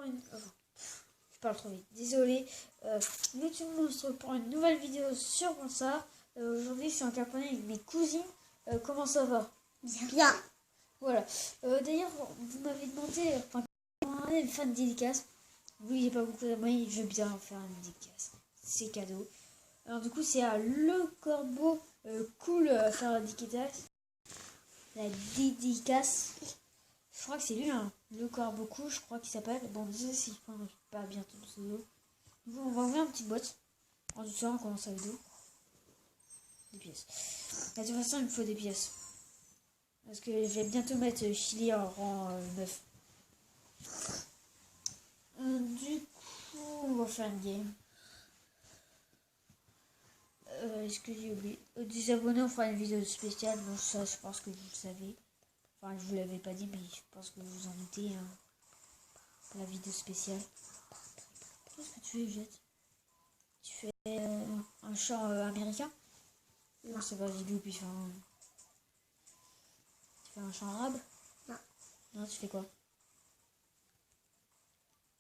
une... je parle trop vite, désolé. YouTube Monstre pour une nouvelle vidéo sur Ponsard. Aujourd'hui, je suis en campagne avec mes cousines. Comment ça va? Bien. Voilà. D'ailleurs, vous m'avez demandé de faire une dédicace. Oui, j'ai pas beaucoup d'abonnés, je veux bien faire une dédicace. C'est cadeau. Alors du coup, c'est à Le Corbeau Cool faire la dédicace. La dédicace. Je crois que c'est lui, hein. Le Corbeau Cool, je crois qu'il s'appelle. Bon, désolé si je prends pas bientôt le pseudo. Donc, on va ouvrir une petite boîte. En tout cas, on commence avec des pièces. De toute façon, il me faut des pièces. Parce que je vais bientôt mettre Chili en rang 9. Du coup, on va faire une game. Est-ce que j'ai oublié? Des abonnés, on fera une vidéo spéciale. Donc ça, je pense que vous le savez. Enfin, je vous l'avais pas dit, mais je pense que vous en doutez. Hein, pour la vidéo spéciale. Qu'est-ce que tu fais, Jette? Tu fais un chant américain? Non, ça va, j'ai vu, puis enfin... Tu fais un chant arabe? Non. Non, tu fais quoi?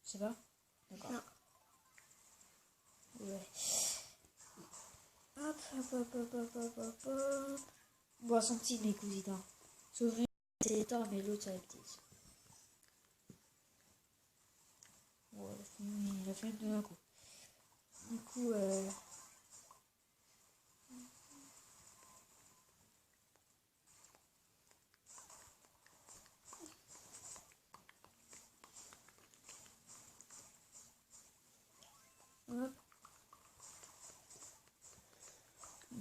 Je sais pas? D'accord. Non. Ouais. Hop, hop, hop, hop, hop, hop, hop, hop. Bon, elles sont petites, mes cousines. Hein. Sauf une, c'est étonnant, mais l'autre, c'est petite. Ouais, il a fait une d'un coup. Du coup, hop.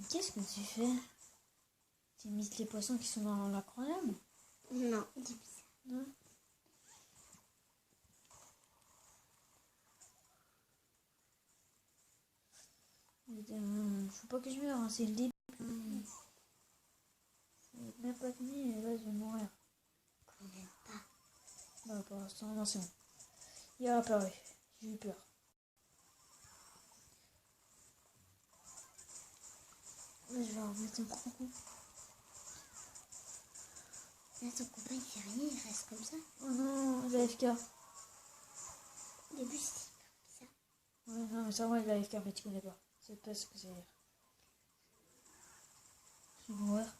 Qu'est-ce que tu fais? Tu imites les poissons qui sont dans l'aquarium? Non. Non. Faut pas que je meure, hein, c'est le début. Même pas fini, et là je vais mourir. Quand même pas. Non, pour l'instant, non, c'est bon. Il a apparu, j'ai eu peur. Là, je vais remettre un coucou. Là, ton copain, il fait rien, il reste comme ça. Oh non, il a AFK. Au début, c'est comme ça. Ouais, non, mais ça, moi, il a AFK, mais tu connais pas. C'est pas ce que c'est. Je vais mourir.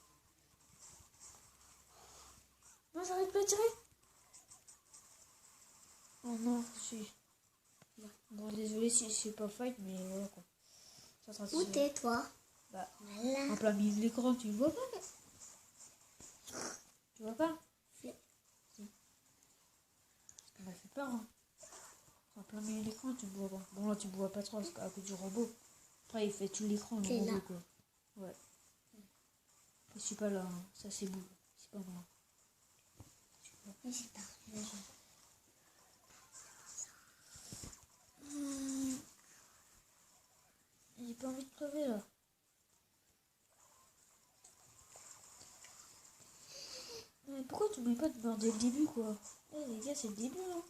Non, j'arrête pas de tirer. Oh non, je suis. Bon, désolé si c'est pas fight, mais voilà quoi. Où t'es, toi? Bah, Voilà. en plein milieu de l'écran, tu le vois pas? Tu vois pas? Si. Ça m'a fait peur, hein. En plein milieu de l'écran, tu le vois pas. Bon, là, tu le vois pas trop à cause du robot. Après, il fait tout l'écran, le robot, là. quoi. Ouais. Je suis pas là, hein. Ça, c'est beau. C'est pas moi. Oui, c'est parti. J'ai pas envie de crever, là. Mais pourquoi tu mets pas de mort dès le début, quoi? Eh, les gars, c'est le début, là.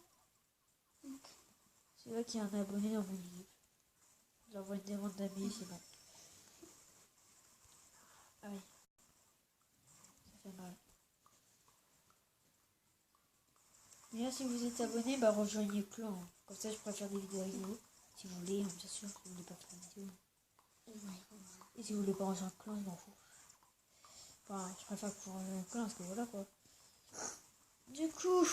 C'est là qu'il y a un abonné dans mon équipe. J'envoie une demande d'amis, c'est bon. Ah oui. Ça fait mal. Mais là, si vous êtes abonné, bah rejoignez le clan. Hein. Comme ça, je pourrais faire des vidéos avec vous. Si vous voulez, hein, bien sûr, si vous voulez pas faire de vidéo. Et si vous voulez pas rejoindre le clan, je m'en fous. Enfin, je préfère que vous rejoigniez le clan, parce que voilà, quoi. Du coup...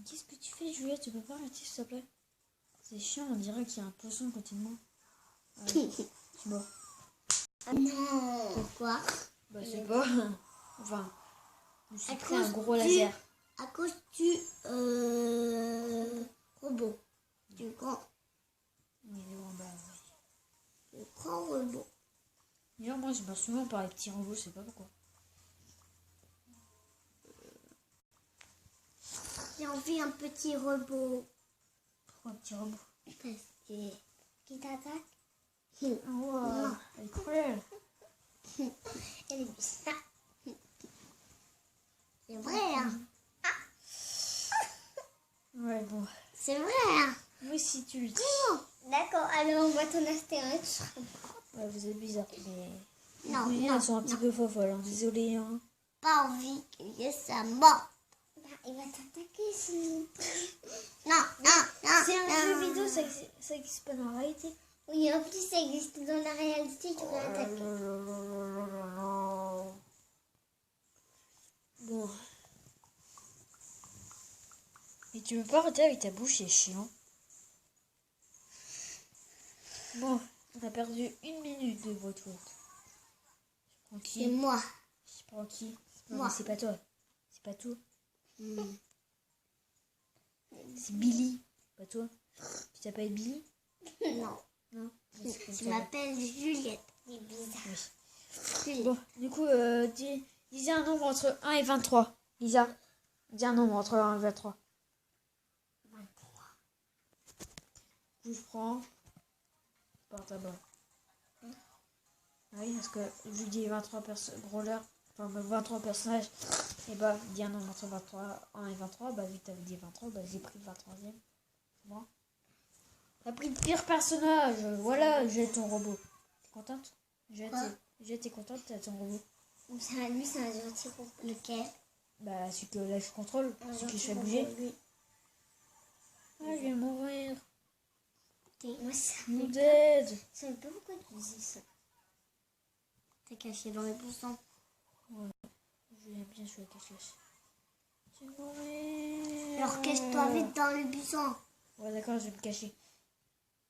Qu'est-ce que tu fais, Juliette? Tu peux pas arrêter, s'il te plaît? C'est chiant, on dirait qu'il y a un poisson continuellement. Ouais, je suis mort. Ah non. Pourquoi? Bah, je sais pas. Enfin, je me suis À pris un cause gros du- laser. À cause du robot. Du grand, Oui, bon, bah, oui. du grand robot. D'ailleurs, moi, je me souvent par les petits robots, je sais pas pourquoi. J'ai envie d'un petit robot. Pourquoi un petit robot? Parce que... Qui t'attaque? Wow, elle est cruelle. Elle est bizarre. C'est vrai, hein? Ouais, bon. C'est vrai, hein? Oui, si tu le dis. D'accord, alors on va t'en acheter un. Tu seras... Ouais, vous êtes bizarre, mais... Non, Les non, elles sont un petit non. peu folles, hein. Désolé, hein. Pas envie qu'il y ait sa mort. Bah, il va t'attaquer sinon. Non, non, non. C'est un jeu non. vidéo, ça existe pas dans la réalité. Oui, en plus, ça existe dans la réalité, tu vas attaquer. Bon. Et tu veux pas arrêter avec ta bouche, c'est chiant. Bon, on a perdu 1 minute de votre faute. Je prends C'est qui? moi. Je prends qui? Non, Moi. mais c'est pas toi. C'est pas toi. Hmm. C'est Billy. Pas toi. Tu t'appelles Billy? Non. Non. Je m'appelle Juliette. C'est bizarre. Oui. Juliette. Bon, du coup, disais un nombre entre 1 et 23. Lisa, dis un nombre entre 1 et 23. 23. Du coup, je prends par tabac. Ah oui, parce que je lui dis 23 brawlers, enfin 23 personnages, et bah, dis un nombre entre 1 et 23, bah, vu que t'avais dit 23, bah, j'ai pris le 23e. C'est bon. T'as pris le pire personnage, voilà, j'ai ton robot. T'es contente? T'es contente, t'as ton robot. Lui, c'est un gentil robot. Lequel? Bah, celui que là je contrôle, Un celui qui gentil fait robot, bouger. lui. Ah, je vais mourir. Moi, ça Nous d'aide. je sais pas pourquoi tu dis ça. T'es caché dans les boussons. Je vais bien jouer cache-cache. Je vais mourir. Alors cache-toi vite dans le buisson. Ouais, d'accord, je vais me cacher.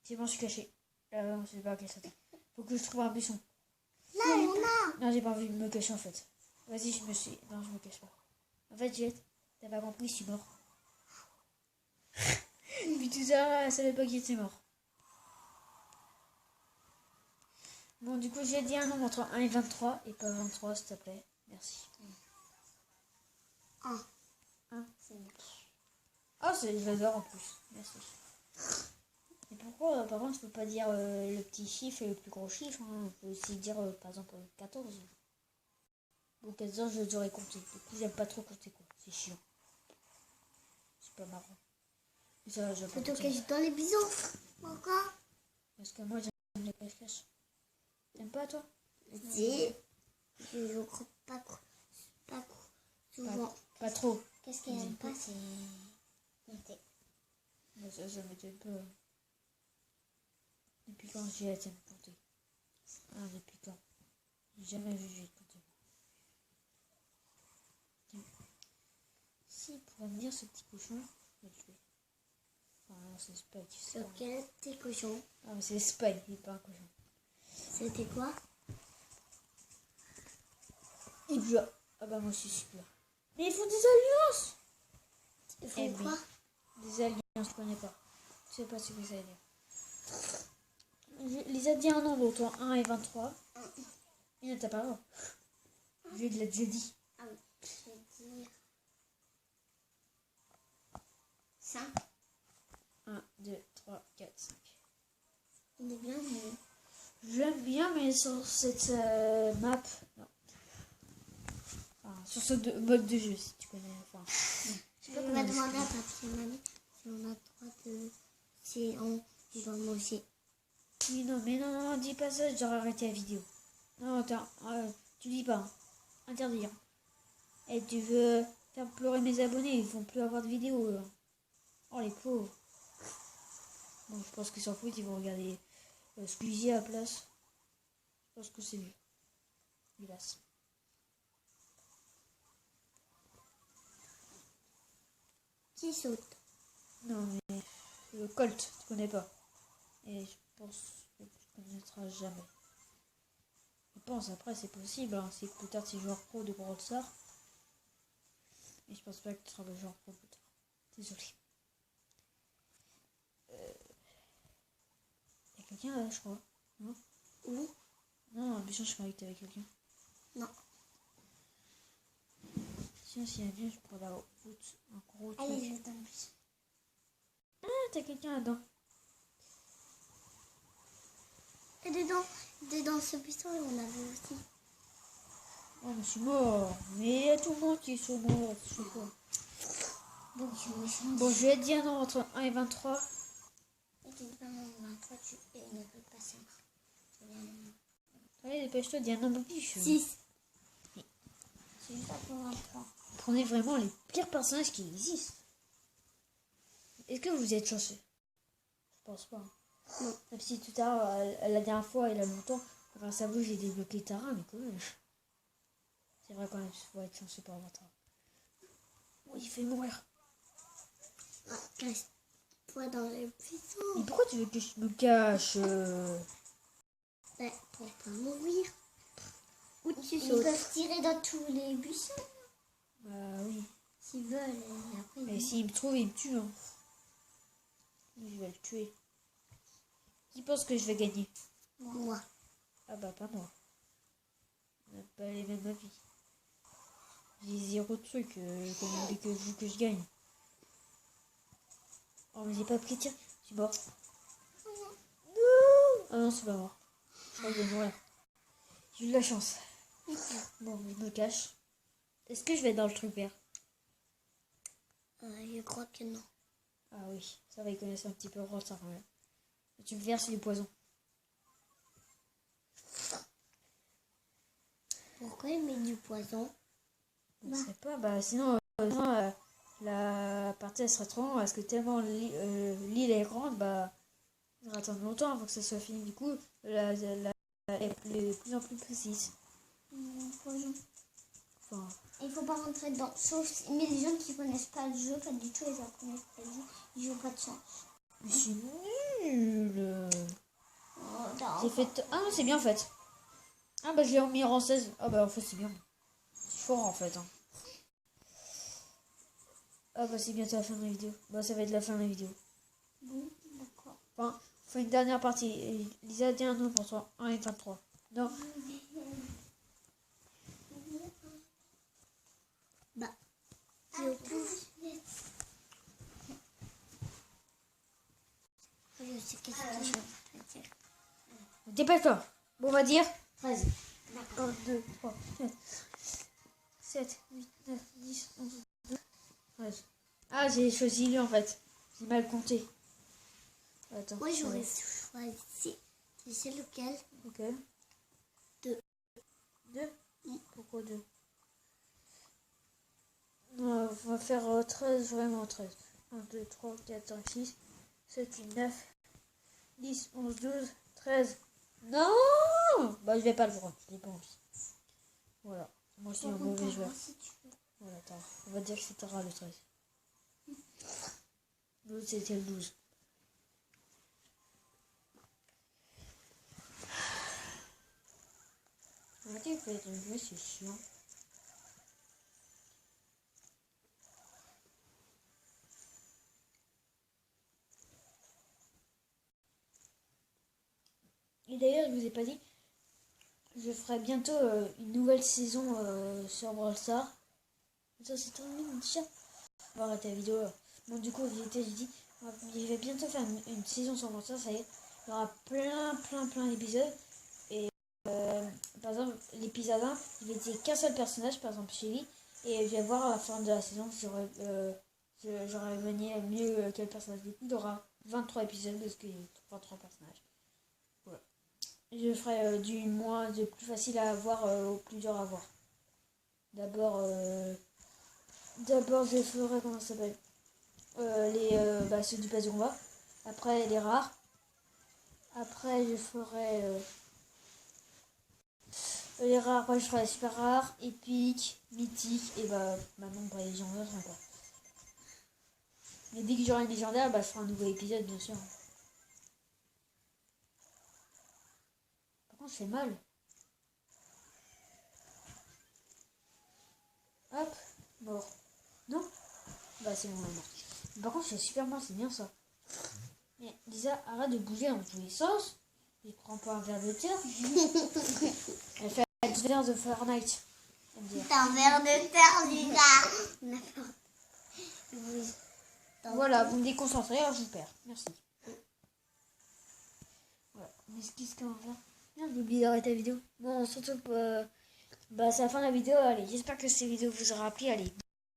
C'est bon, je suis caché. Non, je sais pas cacher. Faut que je trouve un buisson. Là, il y en a. Non, j'ai pas envie de me cacher en fait. Vas-y, je me suis. Non, je me cache pas. En fait, Juliette, t'as pas compris, je suis mort. Puis tout ça, elle savait pas qu'il était mort. Bon, du coup, j'ai dit un nombre entre 1 et 23 et pas 23, s'il te plaît. Merci. 1. Un. C'est nul. Oh, c'est j'adore en plus. Merci. Et pourquoi, par contre, je peux pas dire le petit chiffre et le plus gros chiffre. Hein. On peut aussi dire, par exemple, 14. Bon, 14, je les aurais compté. Du coup, j'aime pas trop compter, quoi. C'est chiant. C'est pas marrant. Et ça, je vais pas Plutôt compter. caché dans les bisons. Pourquoi? Parce que moi, j'aime les cache-cache. T'aimes pas, toi? Si. Je joue pas souvent. Pas trop. Qu'est-ce qu'elle aime pas, c'est compter. Mais ça m'étonne pas. Depuis quand j'ai été me compter? Ah, depuis quand? J'ai jamais vu j'ai compté. Si, il pourrait me dire ce petit cochon, je vais le tuer. Enfin, non, c'est Spike. C'est quel petit cochon? Ah, mais c'est Spike, il est pas un cochon. C'était quoi? Il pleut. Ah bah, moi aussi, je pleure. Mais ils font des alliances! Ils font Eh quoi? oui. Des alliances, je connais pas. Je sais pas ce que ça veut dire. Je les a dit un nombre entre 1 et 23. Il ne t'a pas droit. Je l'ai déjà dit. Ah oui, je vais dire 5. 1, 2, 3, 4, 5. Il est bien mieux. J'aime bien, mais sur cette map, non. Enfin, sur ce mode de jeu, si tu connais. Enfin, Je peux pas demander à papier mamie si on a droit de... Si on doit manger. oui, non, mais non, dis pas ça, j'aurais arrêté la vidéo. Non, attends, tu dis pas. Hein. Interdit. Hein. Et tu veux faire pleurer mes abonnés, ils vont plus avoir de vidéos. Là. Oh, les pauvres. Bon, je pense qu'ils s'en foutent, ils vont regarder Squeezie à la place. Je pense que c'est mieux. Hélas. Qui saute? Non, mais le Colt, tu connais pas. Et je pense que tu connaîtras jamais. Je pense, après, c'est possible. Hein. C'est que plus tard, tu es joueur pro de Brawl Stars. Et je pense pas que tu seras le joueur pro plus tard. Désolé. Y'a quelqu'un là, je crois. Non? Où? Non, bien sûr, je croyais que t'avais quelqu'un. Non. Sinon, s'il y a bien, je prends la route. Un gros truc. Allez, je vais tomber. Ah, t'as quelqu'un là-dedans. Et dedans ce buisson, on avait aussi. Oh, mais je suis mort. Mais il y a tout le monde qui sont morts. Je sais pas. Bon, je me suis Bon, je vais te dire non entre 1 et 23. dit 23. Toi, tu ne peux pas ça. Allez, dépêche-toi, dis un nombre biche. 6. C'est juste pour 23. Prenez vraiment les pires personnages qui existent. Est-ce que vous êtes chanceux? Je pense pas. Non. Même si tout à l'heure, la dernière fois, il y a longtemps, grâce à vous, j'ai débloqué Tara, mais quand même. C'est vrai quand même, il faut être chanceux pour avoir Tara. Oh, il fait mourir. Reste-toi dans les buissons. Mais pourquoi tu veux que je me cache Ben, pour pas mourir. Où tu Ils sautes? peuvent tirer dans tous les buissons. Bah oui. S'ils veulent. Et après, Mais s'il me trouve, il me tue. Hein. Je vais le tuer. Qui pense que je vais gagner? Moi. Ah bah pas moi. On n'a pas les mêmes avis. J'ai 0 truc. Comme vous voulez que je gagne. Oh mais j'ai pas pris de tir. Je suis mort. Non. Ah non, c'est pas mort. Je crois que je vais mourir. J'ai eu de la chance. Bon, je me cache. Est-ce que je vais être dans le truc vert? Je crois que non. Ah oui, ça va, ils connaissent un petit peu le ça quand même. Le truc vert, c'est du poison. Pourquoi il met du poison? Je sais pas, bah sinon, la partie elle serait trop longue parce que tellement l'île est grande, bah on va attendre longtemps avant que ça soit fini. Du coup, elle est de plus en plus précise. Poison. Enfin, Il faut pas rentrer dedans. Mais les gens qui connaissent pas le jeu, pas du tout, ils en connaissent pas le jeu, ils jouent pas de chance. mais je suis nulle. Oh, J'ai fait. Ah non, c'est bien en fait. Ah bah je l'ai remis en 16. Ah bah en fait, c'est bien. C'est fort en fait. Hein. Ah bah c'est bientôt la fin de la vidéo. Bah ça va être la fin de la vidéo. Bon, d'accord. Enfin, on fait une dernière partie. Et Lisa, dis un nom pour toi. 1 et 23. Non. Bah, je pousse. Je sais qu'est-ce que je vais dire. Dépêche-toi. Bon, on va dire 13. D'accord. 1, 2, 3, 4, 7, 8, 9, 10, 11, 12, 13. Ah, j'ai choisi lui en fait. J'ai mal compté. Attends. Moi, j'aurais choisi. Tu sais lequel? Ok. 2. 2. Pourquoi 2? Non, on va faire 13, vraiment 13. 1, 2, 3, 4, 5, 6, 7, 8, 9, 10, 11, 12, 13. Non! Bah, je vais pas le prendre. J'ai pas envie. Voilà. Moi, je suis un mauvais joueur. Si tu veux. Voilà, attends. On va dire que c'est Tara le 13. L'autre, c'était le 12. Arrêtez de faire un jeu, c'est chiant. Et d'ailleurs, je vous ai pas dit, je ferai bientôt une nouvelle saison sur Brawl Stars. Ça, c'est terminé, mon chat. On va arrêter la vidéo. Bon, du coup, j'ai dit, je vais bientôt faire une saison sur Brawl Stars. Ça y est, il y aura plein d'épisodes. Et par exemple, l'épisode 1, il était qu'un seul personnage, par exemple Shelly. Et je vais voir à la fin de la saison si j'aurais gagné mieux quel personnage. Du coup, il y aura 23 épisodes parce qu'il y a 23 personnages. Voilà. Je ferai du plus facile à avoir au plus dur à avoir. D'abord, je ferai, comment ça s'appelle, ceux du pass de combat. Après, les rares. Après, je ferai les rares. Après, je ferai les super rares, épiques, mythiques. Et bah, maintenant, pour les légendaires, c'est encore. Mais dès que j'aurai une légendaire, bah, je ferai un nouveau épisode, bien sûr. Par contre, je fais mal. Hop, mort. Non? Bah, c'est bon, elle est morte. Par contre, je fais super mal, c'est bien ça. Mais Lisa, arrête de bouger dans tous les sens. Je prends pas un verre de terre. Elle fait un verre de Fortnite. C'est un verre de terre, Lisa. N'importe. Voilà, vous me déconcentrez, alors je vous perds. Merci. Voilà, mais qu'est-ce qu'on va faire? Merde, j'ai oublié d'arrêter la vidéo. Bon, surtout, bah, c'est la fin de la vidéo. Allez, j'espère que cette vidéo vous aura plu. Allez.